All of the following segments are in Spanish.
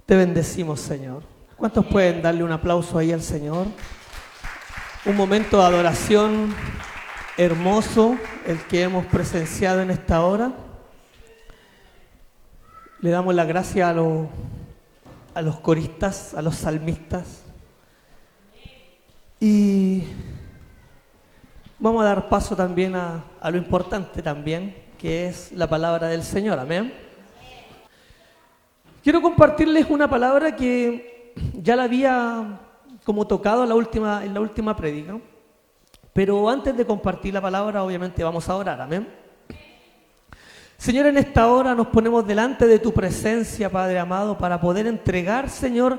Te bendecimos, Señor. ¿Cuántos pueden darle un aplauso ahí al Señor? Un momento de adoración hermoso, el que hemos presenciado en esta hora. Le damos la gracia a los coristas, a los salmistas. Y vamos a dar paso también a lo importante también, que es la palabra del Señor. Amén. Quiero compartirles una palabra que ya la había como tocado en la última prédica, pero antes de compartir la palabra, obviamente vamos a orar. Amén. Señor, en esta hora nos ponemos delante de tu presencia, Padre amado, para poder entregar, Señor,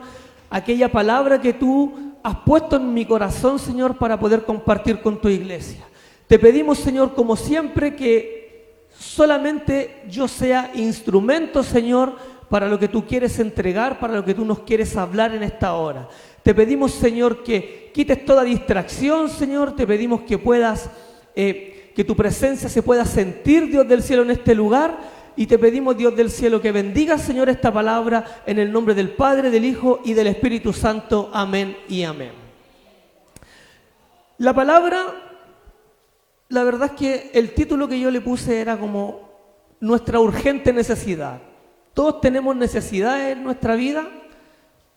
aquella palabra que tú has puesto en mi corazón, Señor, para poder compartir con tu iglesia. Te pedimos, Señor, como siempre, que solamente yo sea instrumento, Señor, para lo que tú quieres entregar, para lo que tú nos quieres hablar en esta hora. Te pedimos, Señor, que quites toda distracción, Señor. Te pedimos que puedas, que tu presencia se pueda sentir, Dios del cielo, en este lugar. Y te pedimos, Dios del cielo, que bendigas, Señor, esta palabra en el nombre del Padre, del Hijo y del Espíritu Santo. Amén y amén. La palabra, la verdad es que el título que yo le puse era como nuestra urgente necesidad. Todos tenemos necesidades en nuestra vida,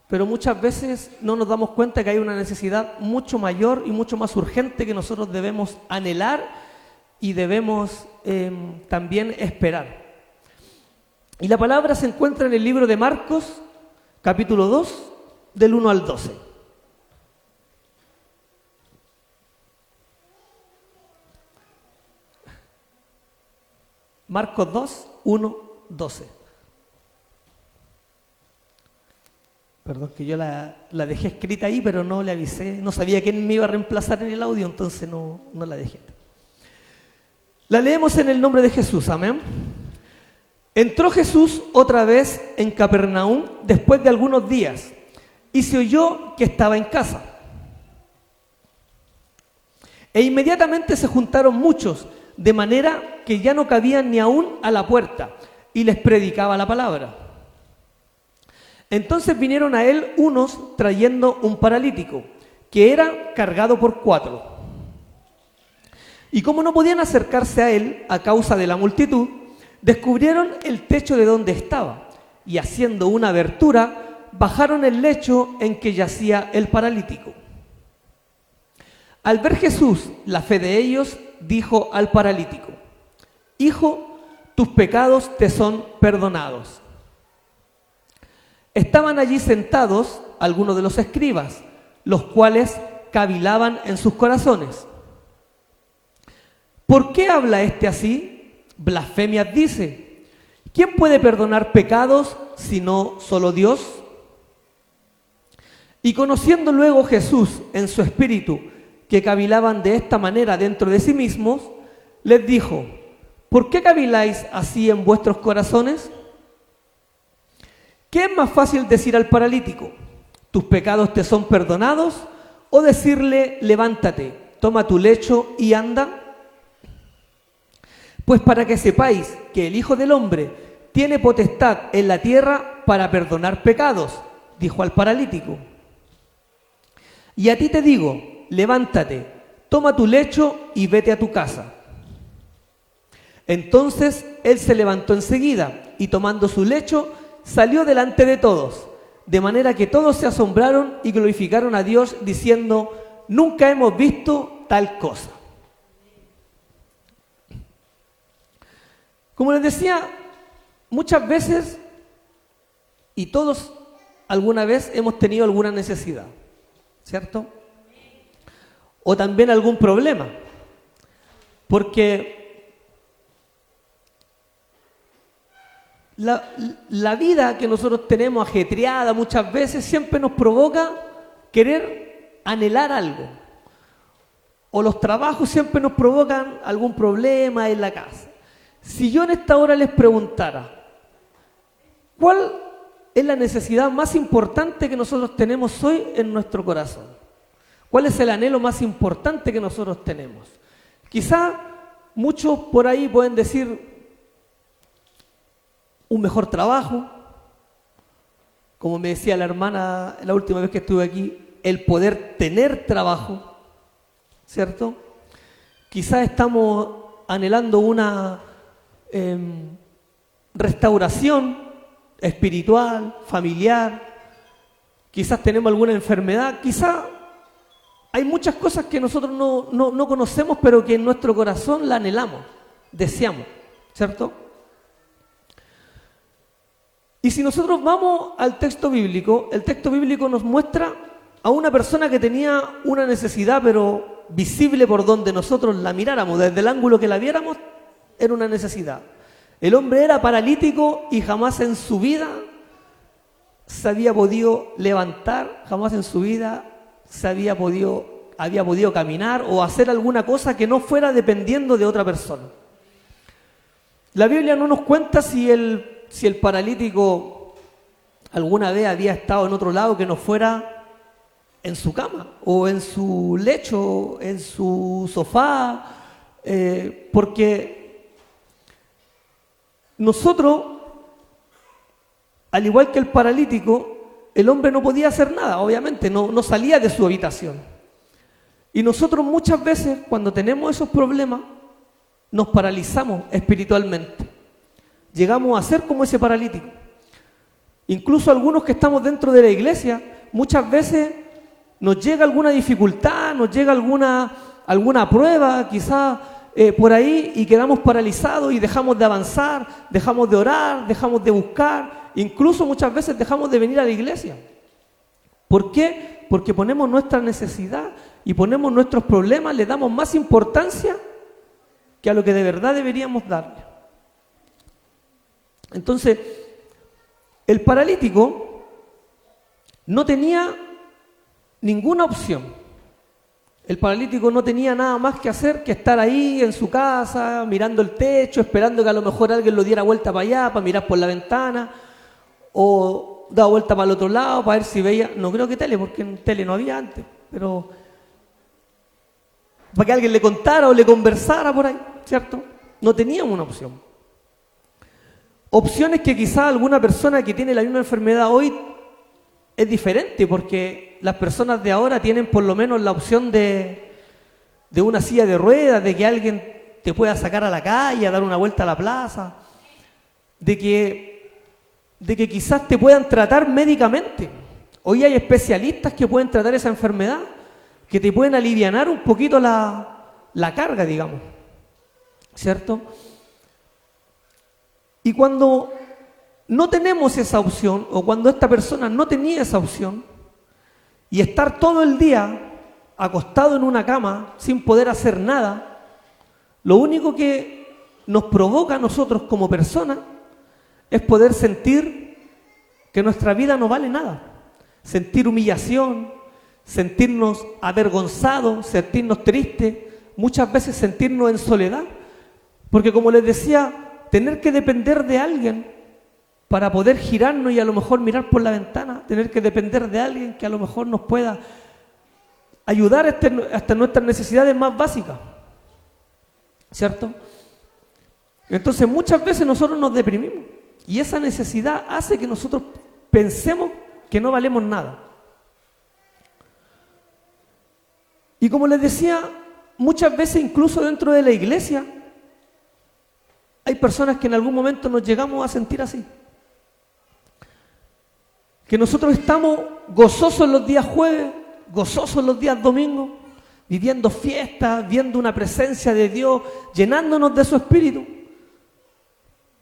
pero muchas veces no nos damos cuenta que hay una necesidad mucho mayor y mucho más urgente que nosotros debemos anhelar y debemos también esperar. Y la palabra se encuentra en el libro de Marcos, capítulo 2, del 1 al 12. Marcos 2, 1, 12. Perdón, que yo la dejé escrita ahí, pero no le avisé. No sabía quién me iba a reemplazar en el audio, entonces no la dejé. La leemos en el nombre de Jesús, amén. Entró Jesús otra vez en Capernaum después de algunos días y se oyó que estaba en casa. E inmediatamente se juntaron muchos, de manera que ya no cabían ni aún a la puerta, y les predicaba la palabra. Entonces vinieron a él unos trayendo un paralítico, que era cargado por 4. Y como no podían acercarse a él a causa de la multitud, descubrieron el techo de donde estaba, y haciendo una abertura, bajaron el lecho en que yacía el paralítico. Al ver Jesús la fe de ellos, dijo al paralítico: Hijo, tus pecados te son perdonados. Estaban allí sentados algunos de los escribas, los cuales cavilaban en sus corazones. ¿Por qué habla este así? Blasfemias dice. ¿Quién puede perdonar pecados sino solo Dios? Y conociendo luego Jesús en su espíritu que cavilaban de esta manera dentro de sí mismos, les dijo: ¿por qué caviláis así en vuestros corazones? ¿Qué es más fácil decir al paralítico: tus pecados te son perdonados? ¿O decirle: levántate, toma tu lecho y anda? Pues para que sepáis que el Hijo del Hombre tiene potestad en la tierra para perdonar pecados, dijo al paralítico. Y a ti te digo: levántate, toma tu lecho y vete a tu casa. Entonces él se levantó enseguida y tomando su lecho salió delante de todos, de manera que todos se asombraron y glorificaron a Dios diciendo: nunca hemos visto tal cosa. Como les decía, muchas veces y todos alguna vez hemos tenido alguna necesidad, ¿cierto? O también algún problema, porque la vida que nosotros tenemos ajetreada muchas veces siempre nos provoca querer anhelar algo. O los trabajos siempre nos provocan algún problema en la casa. Si yo en esta hora les preguntara, ¿cuál es la necesidad más importante que nosotros tenemos hoy en nuestro corazón? ¿Cuál es el anhelo más importante que nosotros tenemos? Quizá muchos por ahí pueden decir un mejor trabajo, como me decía la hermana la última vez que estuve aquí, el poder tener trabajo, ¿cierto? Quizás estamos anhelando una restauración espiritual, familiar, quizás tenemos alguna enfermedad, quizás hay muchas cosas que nosotros no conocemos, pero que en nuestro corazón la anhelamos, deseamos, ¿cierto? Y si nosotros vamos al texto bíblico, el texto bíblico nos muestra a una persona que tenía una necesidad, pero visible por donde nosotros la miráramos, desde el ángulo que la viéramos, era una necesidad. El hombre era paralítico y jamás en su vida se había podido levantar, jamás en su vida había podido caminar o hacer alguna cosa que no fuera dependiendo de otra persona. La Biblia no nos cuenta si el paralítico alguna vez había estado en otro lado que no fuera en su cama o en su lecho, en su sofá, porque nosotros, al igual que el paralítico, el hombre no podía hacer nada, obviamente, no salía de su habitación. Y nosotros muchas veces, cuando tenemos esos problemas, nos paralizamos espiritualmente. Llegamos a ser como ese paralítico. Incluso algunos que estamos dentro de la iglesia, muchas veces nos llega alguna dificultad, nos llega alguna prueba, quizás por ahí, y quedamos paralizados y dejamos de avanzar, dejamos de orar, dejamos de buscar, incluso muchas veces dejamos de venir a la iglesia. ¿Por qué? Porque ponemos nuestra necesidad y ponemos nuestros problemas, le damos más importancia que a lo que de verdad deberíamos darle. Entonces, el paralítico no tenía ninguna opción. El paralítico no tenía nada más que hacer que estar ahí en su casa, mirando el techo, esperando que a lo mejor alguien lo diera vuelta para allá, para mirar por la ventana, o dar vuelta para el otro lado, para ver si veía, no creo que tele, porque en tele no había antes, pero para que alguien le contara o le conversara por ahí, ¿cierto? No teníamos una opción. Opciones que quizás alguna persona que tiene la misma enfermedad hoy es diferente, porque las personas de ahora tienen por lo menos la opción de una silla de ruedas, de que alguien te pueda sacar a la calle, a dar una vuelta a la plaza, de que quizás te puedan tratar médicamente. Hoy hay especialistas que pueden tratar esa enfermedad, que te pueden alivianar un poquito la carga, digamos, ¿cierto? Y cuando no tenemos esa opción, o cuando esta persona no tenía esa opción, y estar todo el día acostado en una cama sin poder hacer nada, lo único que nos provoca a nosotros como personas es poder sentir que nuestra vida no vale nada, sentir humillación, sentirnos avergonzados, sentirnos tristes, muchas veces sentirnos en soledad, porque como les decía, tener que depender de alguien para poder girarnos y a lo mejor mirar por la ventana, tener que depender de alguien que a lo mejor nos pueda ayudar hasta nuestras necesidades más básicas, ¿cierto? Entonces muchas veces nosotros nos deprimimos y esa necesidad hace que nosotros pensemos que no valemos nada. Y como les decía, muchas veces incluso dentro de la iglesia hay personas que en algún momento nos llegamos a sentir así. Que nosotros estamos gozosos los días jueves, gozosos los días domingos, viviendo fiestas, viendo una presencia de Dios, llenándonos de su espíritu.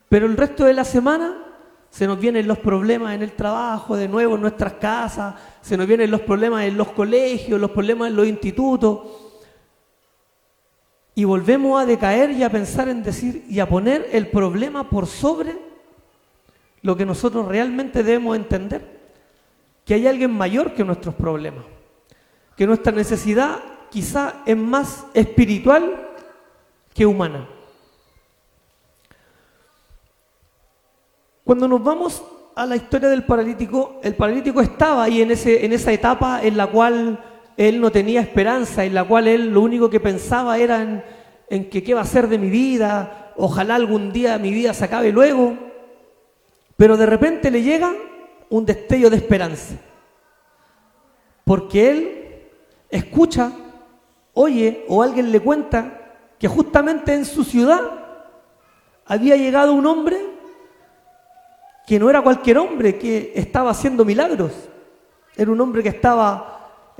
Pero el resto de la semana se nos vienen los problemas en el trabajo, de nuevo en nuestras casas, se nos vienen los problemas en los colegios, los problemas en los institutos. Y volvemos a decaer y a pensar en decir y a poner el problema por sobre lo que nosotros realmente debemos entender. Que hay alguien mayor que nuestros problemas, que nuestra necesidad quizá es más espiritual que humana. Cuando nos vamos a la historia del paralítico, el paralítico estaba ahí en esa etapa en la cual él no tenía esperanza, en la cual él lo único que pensaba era en que qué va a ser de mi vida, ojalá algún día mi vida se acabe luego, pero de repente le llega un destello de esperanza. Porque él escucha, oye, o alguien le cuenta que justamente en su ciudad había llegado un hombre que no era cualquier hombre, que estaba haciendo milagros. Era un hombre que estaba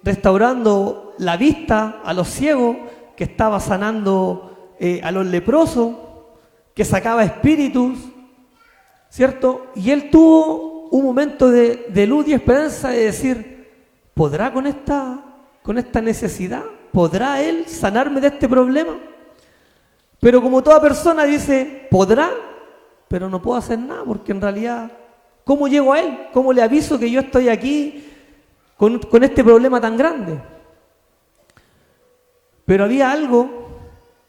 restaurando la vista a los ciegos, que estaba sanando a los leprosos, que sacaba espíritus, ¿cierto? Y él tuvo un momento de luz y esperanza de decir, ¿podrá con esta necesidad? ¿Podrá él sanarme de este problema? Pero como toda persona dice, podrá, pero no puedo hacer nada, porque en realidad, ¿cómo llego a él? ¿Cómo le aviso que yo estoy aquí con este problema tan grande? Pero había algo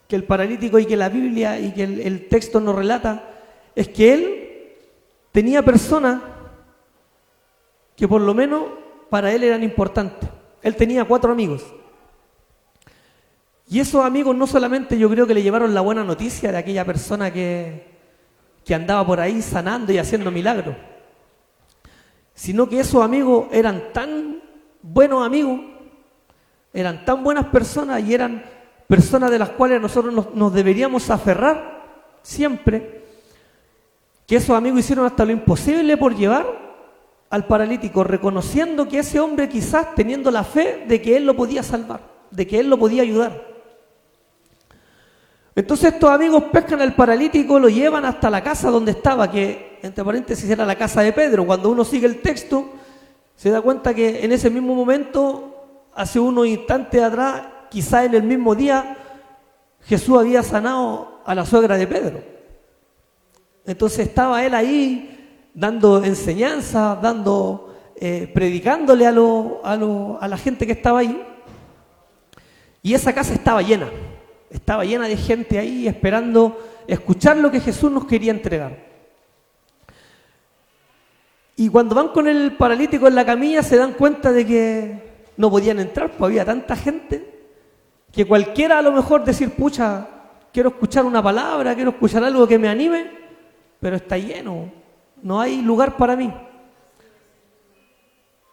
que el paralítico y que la Biblia y que el texto nos relata, es que él tenía personas que por lo menos para él eran importantes. Él tenía 4 amigos. Y esos amigos no solamente yo creo que le llevaron la buena noticia de aquella persona que andaba por ahí sanando y haciendo milagros, sino que esos amigos eran tan buenos amigos, eran tan buenas personas y eran personas de las cuales nosotros nos deberíamos aferrar siempre, que esos amigos hicieron hasta lo imposible por llevar al paralítico, reconociendo que ese hombre quizás teniendo la fe de que él lo podía salvar, de que él lo podía ayudar. Entonces estos amigos pescan al paralítico, lo llevan hasta la casa donde estaba, que entre paréntesis era la casa de Pedro. Cuando uno sigue el texto, se da cuenta que en ese mismo momento, hace unos instantes atrás, quizá en el mismo día, Jesús había sanado a la suegra de Pedro. Entonces estaba él ahí dando enseñanza, predicándole a la gente que estaba ahí. Y esa casa estaba llena de gente ahí esperando escuchar lo que Jesús nos quería entregar. Y cuando van con el paralítico en la camilla se dan cuenta de que no podían entrar, pues había tanta gente que cualquiera a lo mejor decir, pucha, quiero escuchar una palabra, quiero escuchar algo que me anime, pero está lleno, no hay lugar para mí.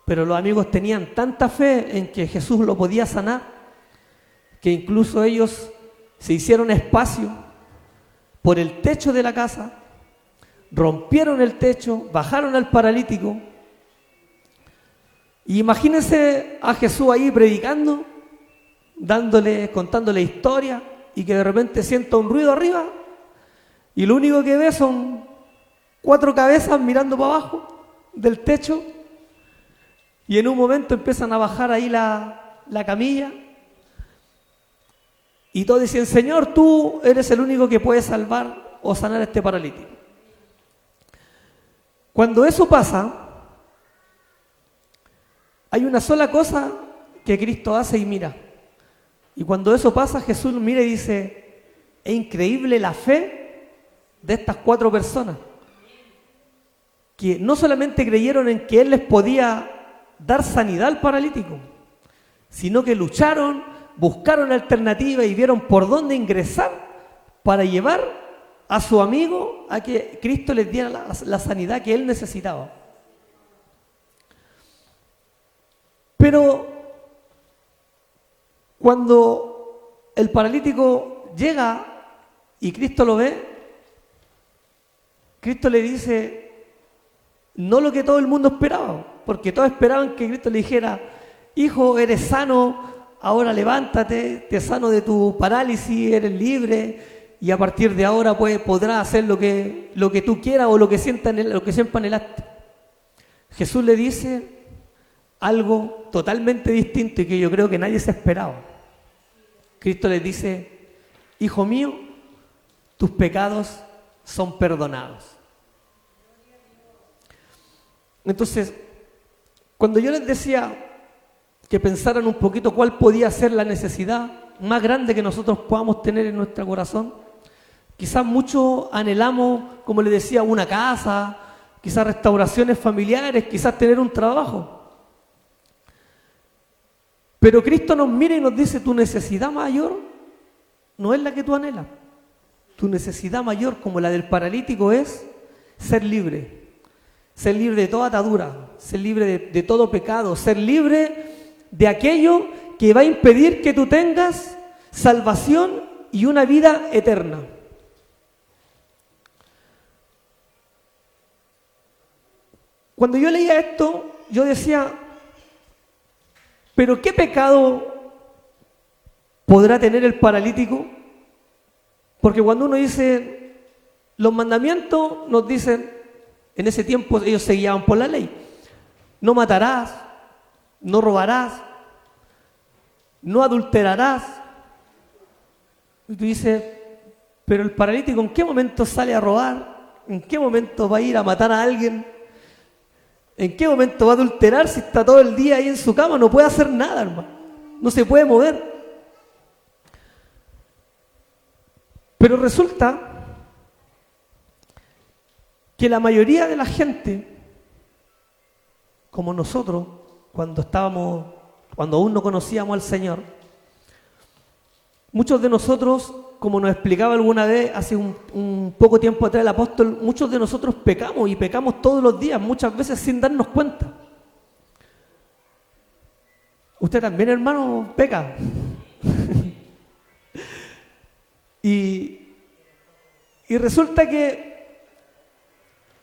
Pero los amigos tenían tanta fe en que Jesús lo podía sanar, que incluso ellos se hicieron espacio por el techo de la casa, rompieron el techo, bajaron al paralítico. Y imagínense a Jesús ahí predicando, contándole historia, y que de repente sienta un ruido arriba, y lo único que ve son 4 cabezas mirando para abajo del techo, y en un momento empiezan a bajar ahí la camilla, y todos dicen, Señor, tú eres el único que puede salvar o sanar a este paralítico. Cuando eso pasa, hay una sola cosa que Cristo hace y mira. Y cuando eso pasa, Jesús mira y dice, es increíble la fe de estas 4 personas, que no solamente creyeron en que Él les podía dar sanidad al paralítico, sino que lucharon, buscaron alternativas y vieron por dónde ingresar para llevar a su amigo a que Cristo les diera la sanidad que él necesitaba. Pero cuando el paralítico llega y Cristo lo ve, Cristo le dice no lo que todo el mundo esperaba, porque todos esperaban que Cristo le dijera, hijo, eres sano, ahora levántate, te sano de tu parálisis, eres libre y a partir de ahora podrás hacer lo que tú quieras o lo que sienta en el acto. Jesús le dice algo totalmente distinto y que yo creo que nadie se esperaba. Cristo le dice, hijo mío, tus pecados son perdonados. Entonces, cuando yo les decía que pensaran un poquito cuál podía ser la necesidad más grande que nosotros podamos tener en nuestro corazón. Quizás muchos anhelamos, como les decía, una casa, quizás restauraciones familiares, quizás tener un trabajo. Pero Cristo nos mira y nos dice, tu necesidad mayor no es la que tú anhelas. Tu necesidad mayor, como la del paralítico, es ser libre. ser libre de toda atadura, ser libre de todo pecado, ser libre de aquello que va a impedir que tú tengas salvación y una vida eterna. Cuando yo leía esto, yo decía, ¿pero qué pecado podrá tener el paralítico? Porque cuando uno dice, los mandamientos nos dicen, en ese tiempo ellos se guiaban por la ley, no matarás, no robarás, no adulterarás. Y tú dices, pero el paralítico, ¿en qué momento sale a robar? ¿En qué momento va a ir a matar a alguien? ¿En qué momento va a adulterar si está todo el día ahí en su cama? No puede hacer nada, hermano. No se puede mover. Pero resulta que la mayoría de la gente, como nosotros, cuando aún no conocíamos al Señor, muchos de nosotros, como nos explicaba alguna vez hace un poco tiempo atrás el apóstol, muchos de nosotros pecamos y pecamos todos los días, muchas veces sin darnos cuenta. Usted también, hermano, peca. y resulta que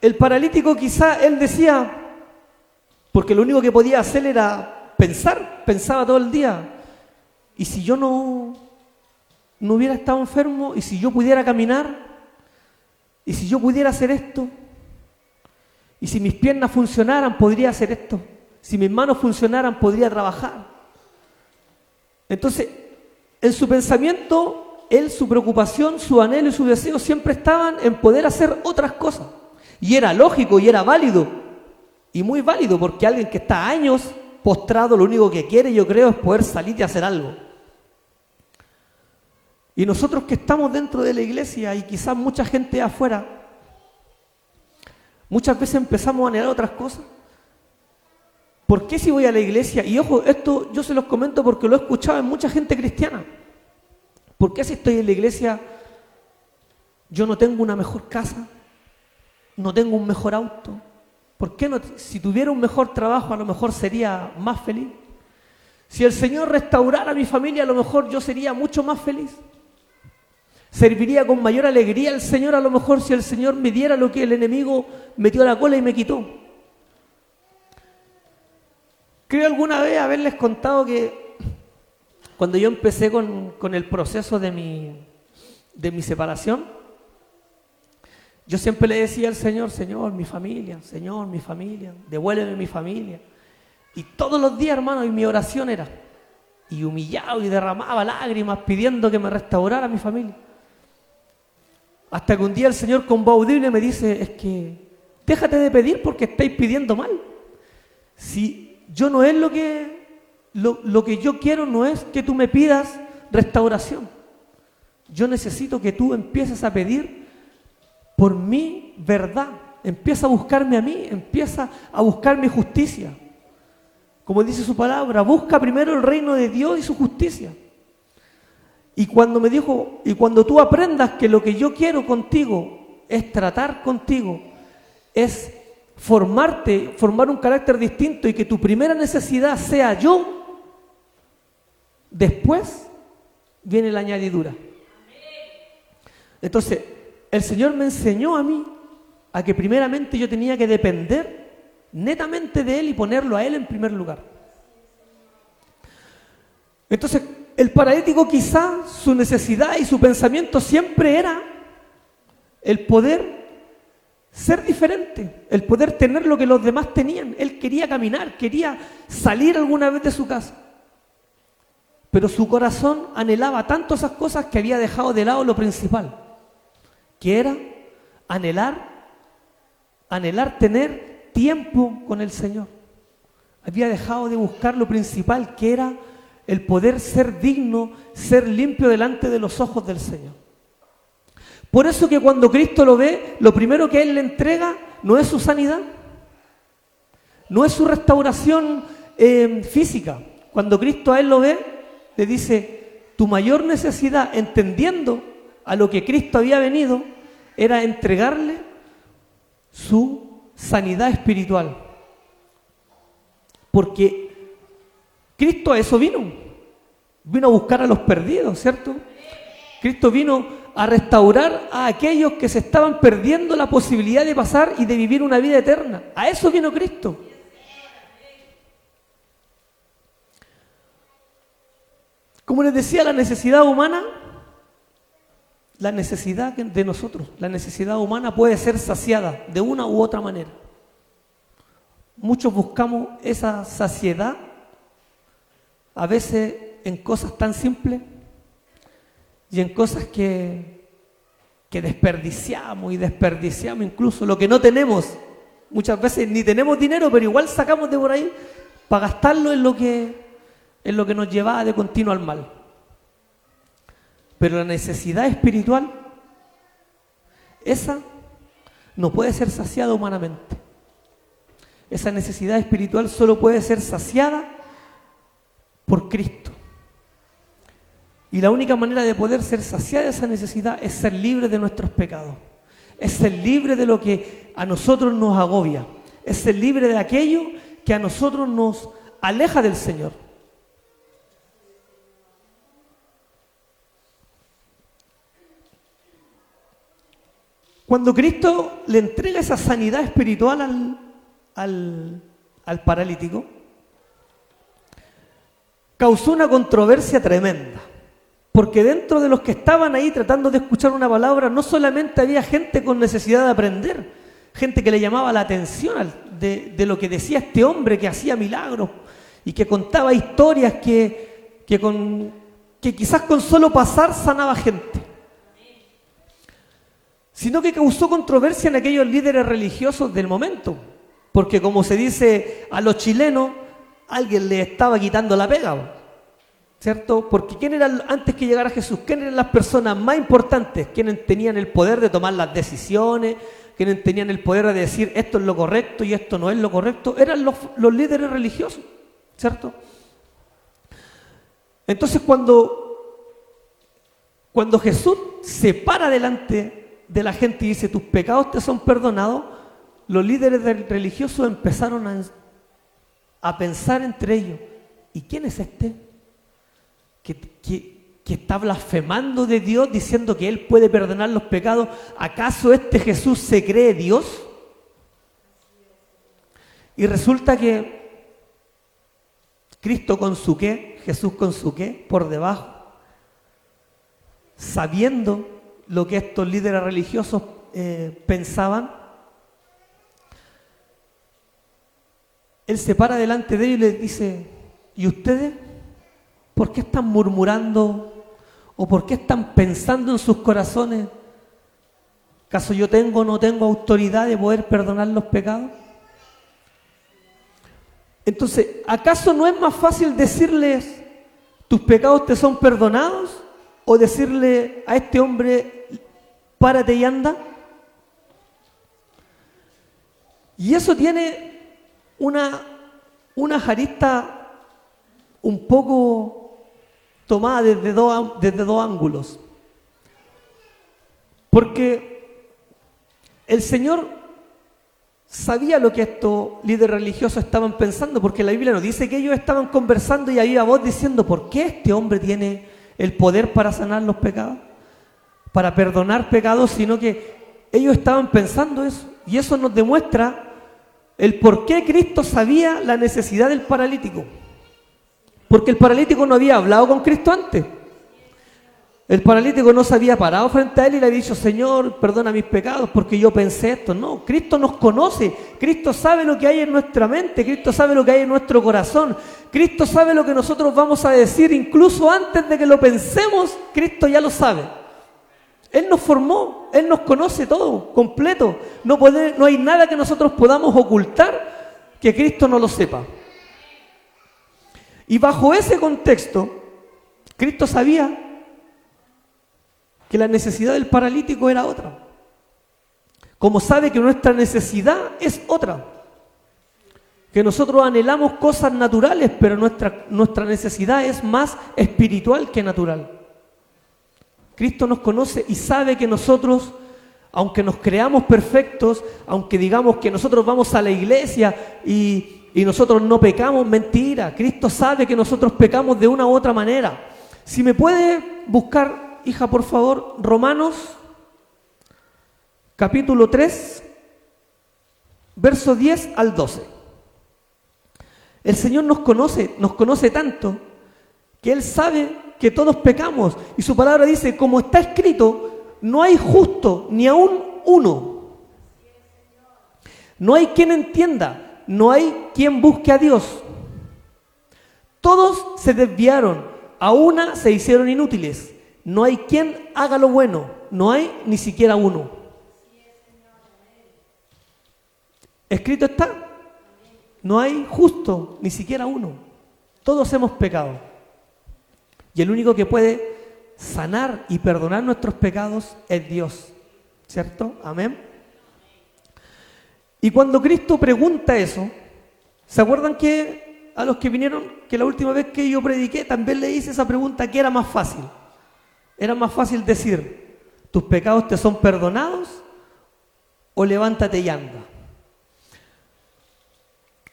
el paralítico quizá él decía, porque lo único que podía hacer era pensaba todo el día, y si yo no hubiera estado enfermo, y si yo pudiera caminar, y si yo pudiera hacer esto, y si mis piernas funcionaran, podría hacer esto, si mis manos funcionaran, podría trabajar. Entonces, en su pensamiento, su preocupación, su anhelo y su deseo siempre estaban en poder hacer otras cosas. Y era lógico y era válido, y muy válido, porque alguien que está años postrado, lo único que quiere, yo creo, es poder salir y hacer algo. Y nosotros que estamos dentro de la iglesia y quizás mucha gente afuera, muchas veces empezamos a anhelar otras cosas. ¿Por qué si voy a la iglesia? Y ojo, esto yo se los comento porque lo he escuchado en mucha gente cristiana. ¿Por qué si estoy en la iglesia yo no tengo una mejor casa? ¿No tengo un mejor auto? ¿Por qué no? Si tuviera un mejor trabajo a lo mejor sería más feliz. Si el Señor restaurara a mi familia a lo mejor yo sería mucho más feliz. Serviría con mayor alegría al Señor a lo mejor si el Señor me diera lo que el enemigo metió a la cola y me quitó. Creo alguna vez haberles contado que cuando yo empecé con el proceso de mi separación, yo siempre le decía al Señor, Señor, mi familia, devuélveme mi familia. Y todos los días, hermano, y mi oración era, y humillado y derramaba lágrimas pidiendo que me restaurara mi familia. Hasta que un día el Señor con voz audible me dice, es que déjate de pedir porque estáis pidiendo mal. Si yo no es lo que yo quiero, no es que tú me pidas restauración. Yo necesito que tú empieces a pedir por mi verdad. Empieza a buscarme a mí, empieza a buscar mi justicia. Como dice su palabra, busca primero el reino de Dios y su justicia. Y cuando me dijo, y cuando tú aprendas que lo que yo quiero contigo es tratar contigo, es formar un carácter distinto y que tu primera necesidad sea yo, después viene la añadidura. Entonces, el Señor me enseñó a mí a que primeramente yo tenía que depender netamente de Él y ponerlo a Él en primer lugar. Entonces, el paralítico quizá su necesidad y su pensamiento siempre era el poder ser diferente, el poder tener lo que los demás tenían. Él quería caminar, quería salir alguna vez de su casa. Pero su corazón anhelaba tanto esas cosas que había dejado de lado lo principal, que era anhelar tener tiempo con el Señor. Había dejado de buscar lo principal, que era el poder ser digno, ser limpio delante de los ojos del Señor. Por eso que cuando Cristo lo ve, lo primero que Él le entrega no es su sanidad, no es su restauración física. Cuando Cristo a Él lo ve, le dice, tu mayor necesidad, entendiendo a lo que Cristo había venido, era entregarle su sanidad espiritual. Porque Cristo a eso vino. Vino a buscar a los perdidos, ¿cierto? Cristo vino a restaurar a aquellos que se estaban perdiendo la posibilidad de pasar y de vivir una vida eterna. A eso vino Cristo. Como les decía, la necesidad humana, la necesidad de nosotros, la necesidad humana puede ser saciada de una u otra manera. Muchos buscamos esa saciedad, a veces en cosas tan simples y en cosas que desperdiciamos y desperdiciamos incluso lo que no tenemos. Muchas veces ni tenemos dinero, pero igual sacamos de por ahí para gastarlo en lo que nos llevaba de continuo al mal. Pero la necesidad espiritual, esa no puede ser saciada humanamente. Esa necesidad espiritual solo puede ser saciada por Cristo. Y la única manera de poder ser saciada esa necesidad es ser libre de nuestros pecados. Es ser libre de lo que a nosotros nos agobia. Es ser libre de aquello que a nosotros nos aleja del Señor. Cuando Cristo le entrega esa sanidad espiritual al paralítico, causó una controversia tremenda. Porque dentro de los que estaban ahí tratando de escuchar una palabra, no solamente había gente con necesidad de aprender, gente que le llamaba la atención de lo que decía este hombre que hacía milagros y que contaba historias que quizás con solo pasar sanaba gente. Sino que causó controversia en aquellos líderes religiosos del momento. Porque como se dice a los chilenos, alguien le estaba quitando la pega, ¿cierto? Porque ¿quién eran, antes que llegara Jesús, quién eran las personas más importantes? ¿Quiénes tenían el poder de tomar las decisiones? ¿Quiénes tenían el poder de decir esto es lo correcto y esto no es lo correcto? Eran los líderes religiosos, ¿cierto? Entonces cuando Jesús se para delante de la gente y dice, tus pecados te son perdonados, los líderes religiosos empezaron a pensar entre ellos, ¿y quién es este? Que está blasfemando de Dios diciendo que Él puede perdonar los pecados. ¿Acaso este Jesús se cree Dios? Y resulta que Cristo con su qué, Jesús con su qué, por debajo, sabiendo lo que estos líderes religiosos pensaban, Él se para delante de ellos y les dice, ¿y ustedes por qué están murmurando o por qué están pensando en sus corazones? ¿Acaso yo tengo o no tengo autoridad de poder perdonar los pecados? Entonces, ¿acaso no es más fácil decirles, tus pecados te son perdonados? O decirle a este hombre, párate y anda. Y eso tiene una arista un poco tomada desde dos ángulos. Porque el Señor sabía lo que estos líderes religiosos estaban pensando, porque la Biblia nos dice que ellos estaban conversando y había voz diciendo, ¿por qué este hombre tiene el poder para sanar los pecados, para perdonar pecados? Sino que ellos estaban pensando eso, y eso nos demuestra el por qué Cristo sabía la necesidad del paralítico, porque el paralítico no había hablado con Cristo antes. El paralítico no se había parado frente a Él y le había dicho, Señor, perdona mis pecados porque yo pensé esto. No, Cristo nos conoce, Cristo sabe lo que hay en nuestra mente, Cristo sabe lo que hay en nuestro corazón, Cristo sabe lo que nosotros vamos a decir, incluso antes de que lo pensemos, Cristo ya lo sabe. Él nos formó, Él nos conoce todo, completo. No hay nada que nosotros podamos ocultar que Cristo no lo sepa. Y bajo ese contexto, Cristo sabía que la necesidad del paralítico era otra. Como sabe que nuestra necesidad es otra. Que nosotros anhelamos cosas naturales, pero nuestra necesidad es más espiritual que natural. Cristo nos conoce y sabe que nosotros Aunque nos creamos perfectos, aunque digamos que nosotros vamos a la iglesia y nosotros no pecamos, mentira. Cristo sabe que nosotros pecamos de una u otra manera. Si me puede buscar, hija, por favor, Romanos, capítulo 3, verso 10 al 12. El Señor nos conoce tanto, que Él sabe que todos pecamos. Y su palabra dice, como está escrito, no hay justo ni aún uno. No hay quien entienda, no hay quien busque a Dios. Todos se desviaron, a una se hicieron inútiles. No hay quien haga lo bueno, no hay ni siquiera uno. Escrito está, no hay justo ni siquiera uno. Todos hemos pecado. Y el único que puede sanar y perdonar nuestros pecados es Dios, ¿cierto? Amén. Y cuando Cristo pregunta eso, ¿se acuerdan que a los que vinieron, que la última vez que yo prediqué, también le hice esa pregunta, ¿qué era más fácil? Era más fácil decir, ¿tus pecados te son perdonados? O levántate y anda.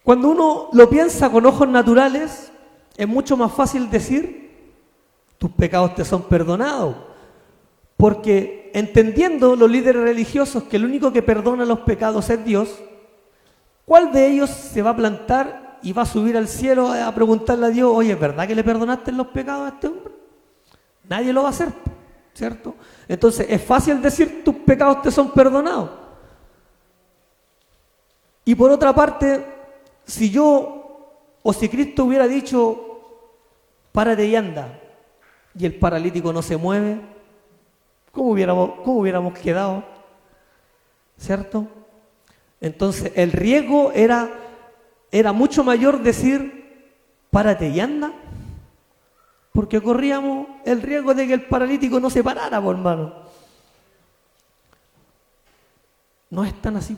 Cuando uno lo piensa con ojos naturales, es mucho más fácil decir, tus pecados te son perdonados, porque entendiendo los líderes religiosos que el único que perdona los pecados es Dios, ¿cuál de ellos se va a plantar y va a subir al cielo a preguntarle a Dios, oye, ¿es verdad que le perdonaste los pecados a este hombre? Nadie lo va a hacer, ¿cierto? Entonces es fácil decir, tus pecados te son perdonados. Y por otra parte, si yo o si Cristo hubiera dicho, párate y anda, y el paralítico no se mueve, ¿cómo hubiéramos quedado? ¿Cierto? Entonces el riesgo era mucho mayor decir, párate y anda, porque corríamos el riesgo de que el paralítico no se parara, por hermano. No es tan así,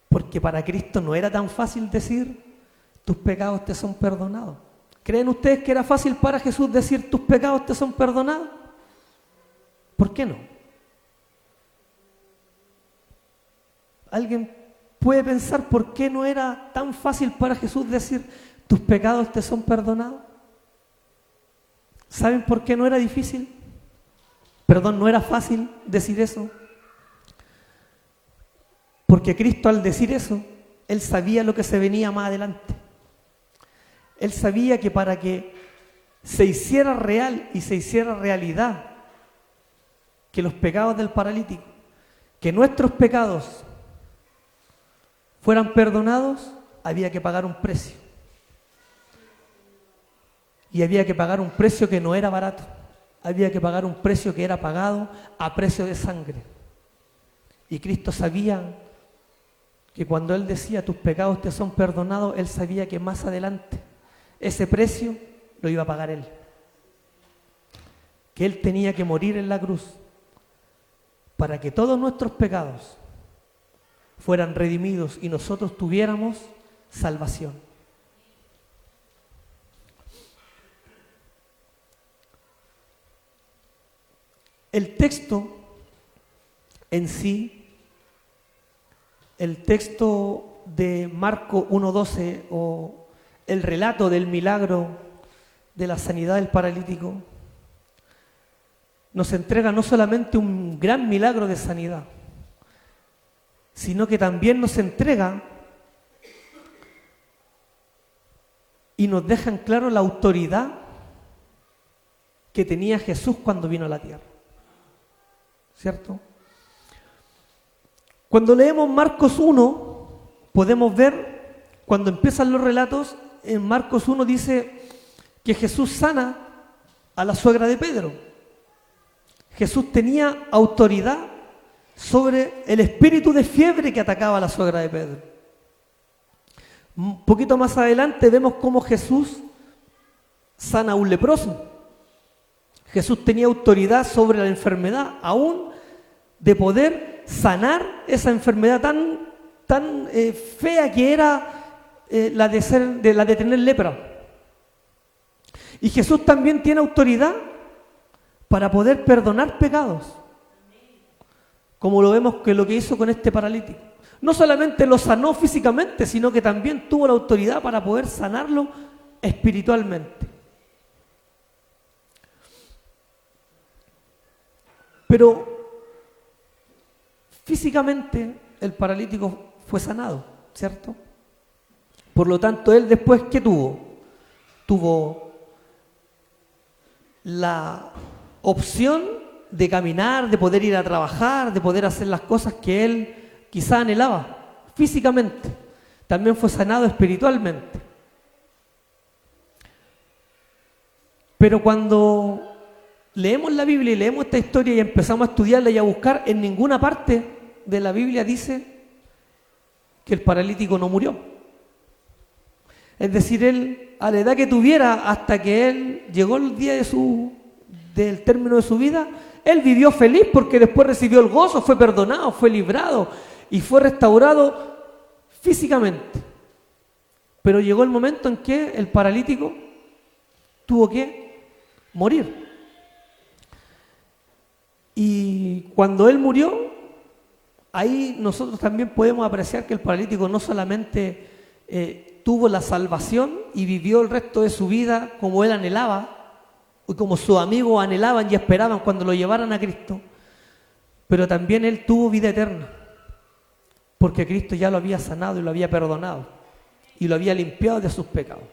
porque para Cristo no era tan fácil decir, tus pecados te son perdonados. ¿Creen ustedes que era fácil para Jesús decir, tus pecados te son perdonados? ¿Por qué no? ¿Alguien puede pensar por qué no era tan fácil para Jesús decir, tus pecados te son perdonados? ¿Saben por qué no era difícil? Perdón, no era fácil decir eso. Porque Cristo, al decir eso, Él sabía lo que se venía más adelante. Él sabía que para que se hiciera real y se hiciera realidad que los pecados del paralítico, que nuestros pecados fueran perdonados, había que pagar un precio. Y había que pagar un precio que no era barato. Había que pagar un precio que era pagado a precio de sangre. Y Cristo sabía que cuando Él decía, tus pecados te son perdonados, Él sabía que más adelante ese precio lo iba a pagar Él. Que Él tenía que morir en la cruz para que todos nuestros pecados fueran redimidos y nosotros tuviéramos salvación. El texto en sí, el texto de Marcos 1:12 o el relato del milagro de la sanidad del paralítico, nos entrega no solamente un gran milagro de sanidad, sino que también nos entrega y nos deja en claro la autoridad que tenía Jesús cuando vino a la tierra. ¿Cierto? Cuando leemos Marcos 1, podemos ver, cuando empiezan los relatos, en Marcos 1 dice que Jesús sana a la suegra de Pedro. Jesús tenía autoridad sobre el espíritu de fiebre que atacaba a la suegra de Pedro. Un poquito más adelante vemos cómo Jesús sana a un leproso. Jesús tenía autoridad sobre la enfermedad, aún de poder sanar esa enfermedad tan fea que era la de tener lepra. Y Jesús también tiene autoridad para poder perdonar pecados. como lo vemos que lo que hizo con este paralítico. No solamente lo sanó físicamente, sino que también tuvo la autoridad para poder sanarlo espiritualmente. Pero físicamente el paralítico fue sanado, ¿cierto? Por lo tanto, él después, ¿qué tuvo? Tuvo la opción de caminar, de poder ir a trabajar, de poder hacer las cosas que él quizá anhelaba físicamente. También fue sanado espiritualmente. Pero cuando leemos la Biblia y leemos esta historia y empezamos a estudiarla y a buscar, en ninguna parte de la Biblia dice que el paralítico no murió. Es decir, él, a la edad que tuviera, hasta que él llegó el día del término de su vida, él vivió feliz porque después recibió el gozo, fue perdonado, fue librado y fue restaurado físicamente. Pero llegó el momento en que el paralítico tuvo que morir. Y cuando él murió, ahí nosotros también podemos apreciar que el paralítico no solamente tuvo la salvación y vivió el resto de su vida como él anhelaba, y como sus amigos anhelaban y esperaban cuando lo llevaran a Cristo, pero también él tuvo vida eterna, porque Cristo ya lo había sanado y lo había perdonado, y lo había limpiado de sus pecados.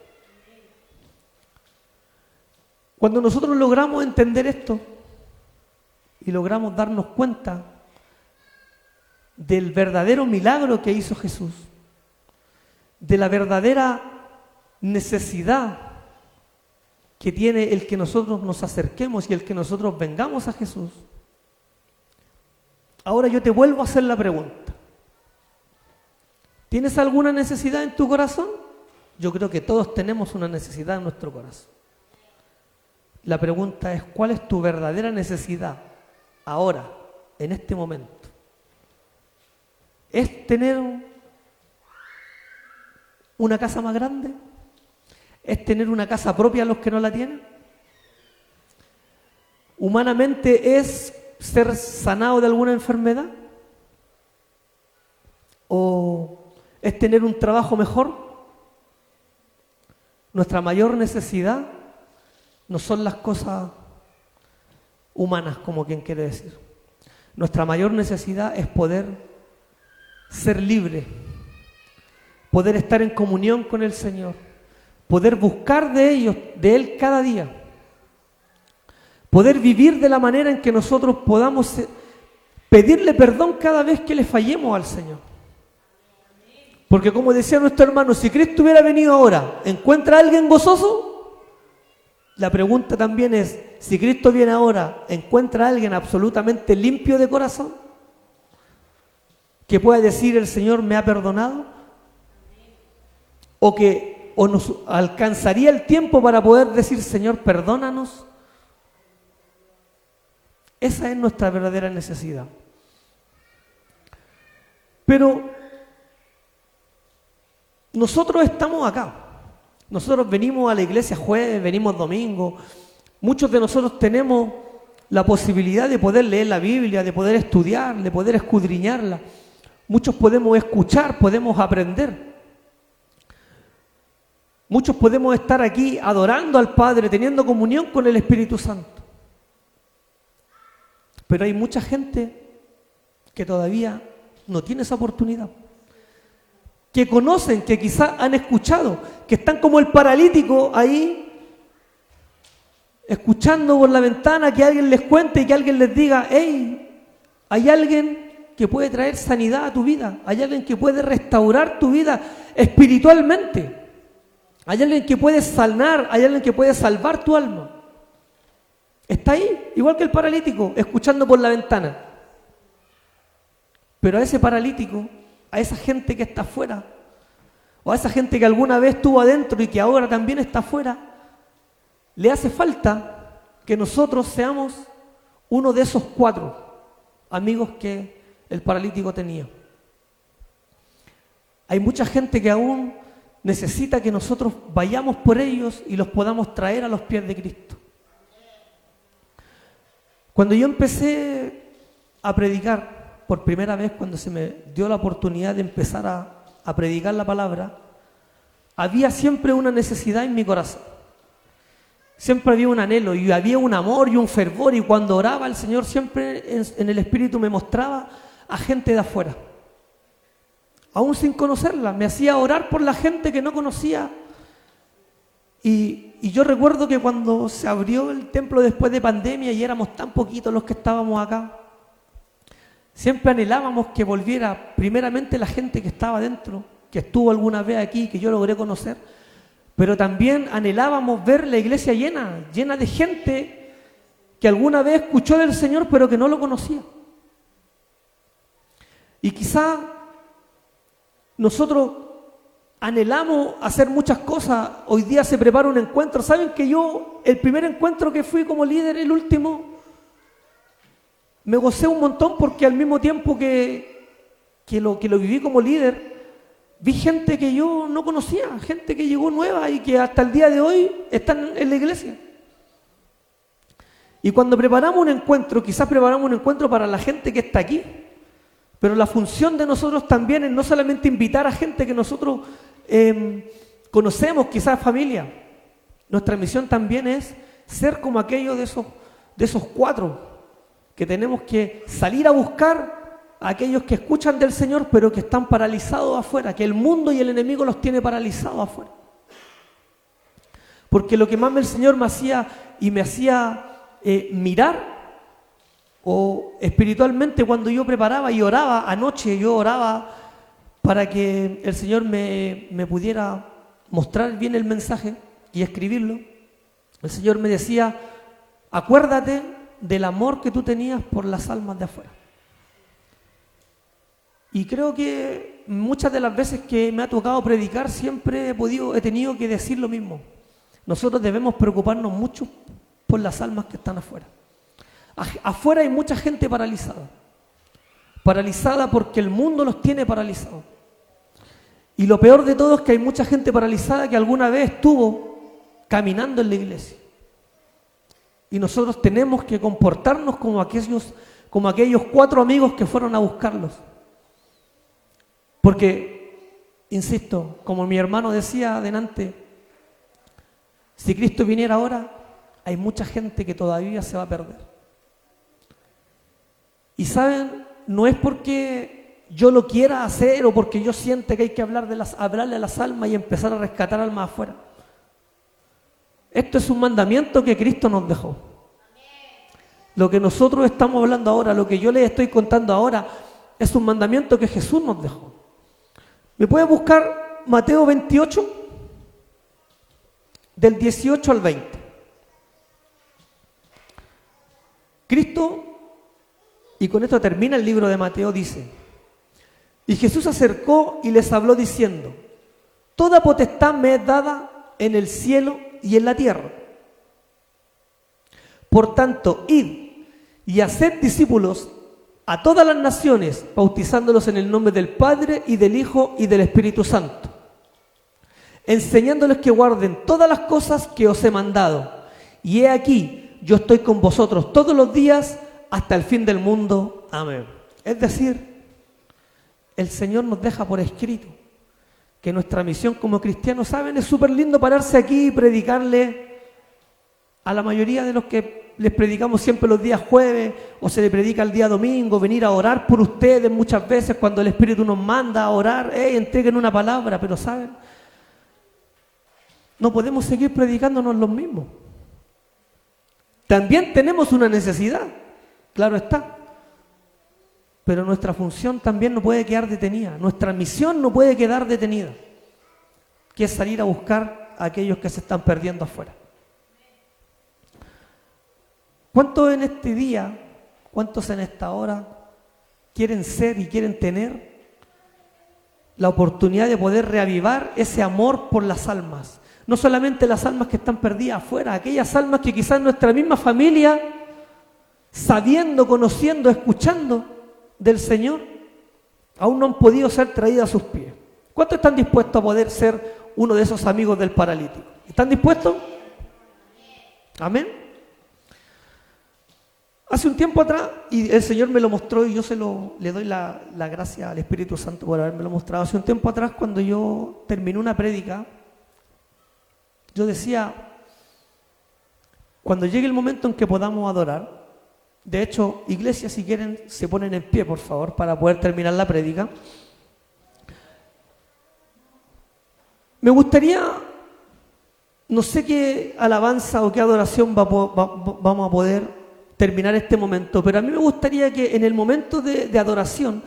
Cuando nosotros logramos entender esto, y logramos darnos cuenta del verdadero milagro que hizo Jesús, de la verdadera necesidad que tiene el que nosotros nos acerquemos y el que nosotros vengamos a Jesús. Ahora yo te vuelvo a hacer la pregunta. ¿Tienes alguna necesidad en tu corazón? Yo creo que todos tenemos una necesidad en nuestro corazón. La pregunta es, ¿cuál es tu verdadera necesidad ahora, en este momento? ¿Es tener una casa más grande? ¿Es tener una casa propia a los que no la tienen? ¿Humanamente es ser sanado de alguna enfermedad? ¿O es tener un trabajo mejor? Nuestra mayor necesidad no son las cosas humanas, como quien quiere decir. Nuestra mayor necesidad es poder ser libre, poder estar en comunión con el Señor, poder buscar de Él cada día, poder vivir de la manera en que nosotros podamos pedirle perdón cada vez que le fallemos al Señor. Porque como decía nuestro hermano, si Cristo hubiera venido ahora, ¿encuentra a alguien gozoso? La pregunta también es, si Cristo viene ahora, ¿encuentra a alguien absolutamente limpio de corazón? Que pueda decir, el Señor me ha perdonado. O nos alcanzaría el tiempo para poder decir, Señor, perdónanos. Esa es nuestra verdadera necesidad. Pero nosotros estamos acá. Nosotros venimos a la iglesia jueves, venimos domingo. Muchos de nosotros tenemos la posibilidad de poder leer la Biblia, de poder estudiar, de poder escudriñarla. Muchos podemos escuchar, podemos aprender. Muchos podemos estar aquí adorando al Padre, teniendo comunión con el Espíritu Santo. Pero hay mucha gente que todavía no tiene esa oportunidad. Que conocen, que quizás han escuchado, que están como el paralítico ahí, escuchando por la ventana que alguien les cuente y que alguien les diga, hey, hay alguien que puede traer sanidad a tu vida, hay alguien que puede restaurar tu vida espiritualmente. Hay alguien que puede sanar, hay alguien que puede salvar tu alma. Está ahí, igual que el paralítico, escuchando por la ventana. Pero a ese paralítico, a esa gente que está afuera, o a esa gente que alguna vez estuvo adentro y que ahora también está afuera, le hace falta que nosotros seamos uno de esos 4 amigos que el paralítico tenía. Hay mucha gente que aún necesita que nosotros vayamos por ellos y los podamos traer a los pies de Cristo. Cuando yo empecé a predicar, por primera vez, cuando se me dio la oportunidad de empezar a predicar la palabra, había siempre una necesidad en mi corazón. Siempre había un anhelo y había un amor y un fervor, y cuando oraba el Señor siempre en el Espíritu me mostraba a gente de afuera. Aún sin conocerla, me hacía orar por la gente que no conocía. Y yo recuerdo que cuando se abrió el templo después de pandemia y éramos tan poquitos los que estábamos acá, siempre anhelábamos que volviera primeramente la gente que estaba dentro, que estuvo alguna vez aquí, que yo logré conocer, pero también anhelábamos ver la iglesia llena de gente que alguna vez escuchó del Señor pero que no lo conocía. Y quizá nosotros anhelamos hacer muchas cosas. Hoy día se prepara un encuentro. ¿Saben que yo, el primer encuentro que fui como líder, el último, me gocé un montón porque al mismo tiempo que lo viví como líder, vi gente que yo no conocía, gente que llegó nueva y que hasta el día de hoy están en la iglesia. Y cuando preparamos un encuentro, quizás preparamos un encuentro para la gente que está aquí, pero la función de nosotros también es no solamente invitar a gente que nosotros conocemos, quizás familia. Nuestra misión también es ser como aquellos de esos 4 que tenemos que salir a buscar a aquellos que escuchan del Señor pero que están paralizados afuera, que el mundo y el enemigo los tiene paralizados afuera. Porque lo que más el Señor me hacía mirar, o espiritualmente, cuando yo preparaba y oraba anoche, yo oraba para que el Señor me pudiera mostrar bien el mensaje y escribirlo. El Señor me decía: acuérdate del amor que tú tenías por las almas de afuera. Y creo que muchas de las veces que me ha tocado predicar siempre he tenido que decir lo mismo. Nosotros debemos preocuparnos mucho por las almas que están afuera. Afuera hay mucha gente paralizada porque el mundo los tiene paralizados. Y lo peor de todo es que hay mucha gente paralizada que alguna vez estuvo caminando en la iglesia. Y nosotros tenemos que comportarnos como aquellos 4 amigos que fueron a buscarlos. Porque, insisto, como mi hermano decía adelante, si Cristo viniera ahora, hay mucha gente que todavía se va a perder. Y saben, no es porque yo lo quiera hacer o porque yo siente que hay que hablarle a las almas y empezar a rescatar almas afuera. Esto es un mandamiento que Cristo nos dejó. Lo que nosotros estamos hablando ahora, lo que yo les estoy contando ahora, es un mandamiento que Jesús nos dejó. ¿Me puede buscar Mateo 28, del 18 al 20? Cristo, y con esto termina el libro de Mateo, dice: y Jesús se acercó y les habló diciendo: toda potestad me es dada en el cielo y en la tierra. Por tanto, id y haced discípulos a todas las naciones, bautizándolos en el nombre del Padre y del Hijo y del Espíritu Santo, enseñándoles que guarden todas las cosas que os he mandado. Y he aquí, yo estoy con vosotros todos los días hasta el fin del mundo. Amén. Es decir, el Señor nos deja por escrito que nuestra misión como cristianos, ¿saben? Es súper lindo pararse aquí y predicarle a la mayoría de los que les predicamos siempre los días jueves, o se le predica el día domingo, venir a orar por ustedes muchas veces cuando el Espíritu nos manda a orar, entreguen una palabra, pero ¿saben? No podemos seguir predicándonos los mismos. También tenemos una necesidad, claro está, pero nuestra función también no puede quedar detenida, nuestra misión no puede quedar detenida, que es salir a buscar a aquellos que se están perdiendo afuera. ¿Cuántos en este día, cuántos en esta hora quieren ser y quieren tener la oportunidad de poder reavivar ese amor por las almas? No solamente las almas que están perdidas afuera, aquellas almas que quizás nuestra misma familia, sabiendo, conociendo, escuchando del Señor, aún no han podido ser traídas a sus pies. ¿Cuántos están dispuestos a poder ser uno de esos amigos del paralítico? ¿Están dispuestos? Amén. Hace un tiempo atrás, y el Señor me lo mostró y yo le doy la gracia al Espíritu Santo por haberme lo mostrado. Hace un tiempo atrás, cuando yo terminé una prédica, yo decía, cuando llegue el momento en que podamos adorar, de hecho, iglesia, si quieren, se ponen en pie, por favor, para poder terminar la prédica. Me gustaría, no sé qué alabanza o qué adoración vamos a poder terminar este momento, pero a mí me gustaría que en el momento de adoración,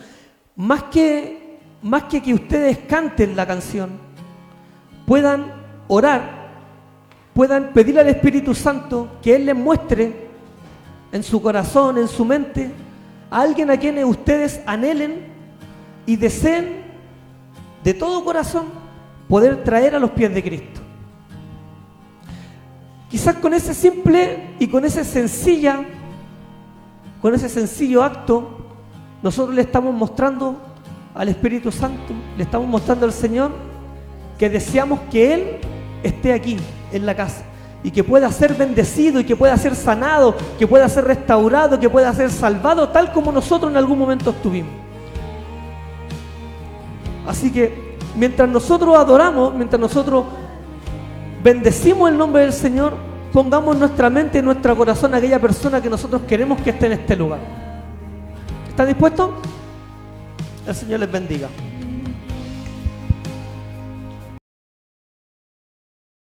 más que ustedes canten la canción, puedan orar, puedan pedirle al Espíritu Santo que Él les muestre en su corazón, en su mente, a alguien a quienes ustedes anhelen y deseen de todo corazón poder traer a los pies de Cristo. Quizás con ese simple y con ese sencillo acto, nosotros le estamos mostrando al Espíritu Santo, le estamos mostrando al Señor que deseamos que Él esté aquí, en la casa, y que pueda ser bendecido, y que pueda ser sanado, que pueda ser restaurado, que pueda ser salvado, tal como nosotros en algún momento estuvimos. Así que, mientras nosotros adoramos, mientras nosotros bendecimos el nombre del Señor, pongamos en nuestra mente y en nuestro corazón a aquella persona que nosotros queremos que esté en este lugar. ¿Están dispuestos? El Señor les bendiga.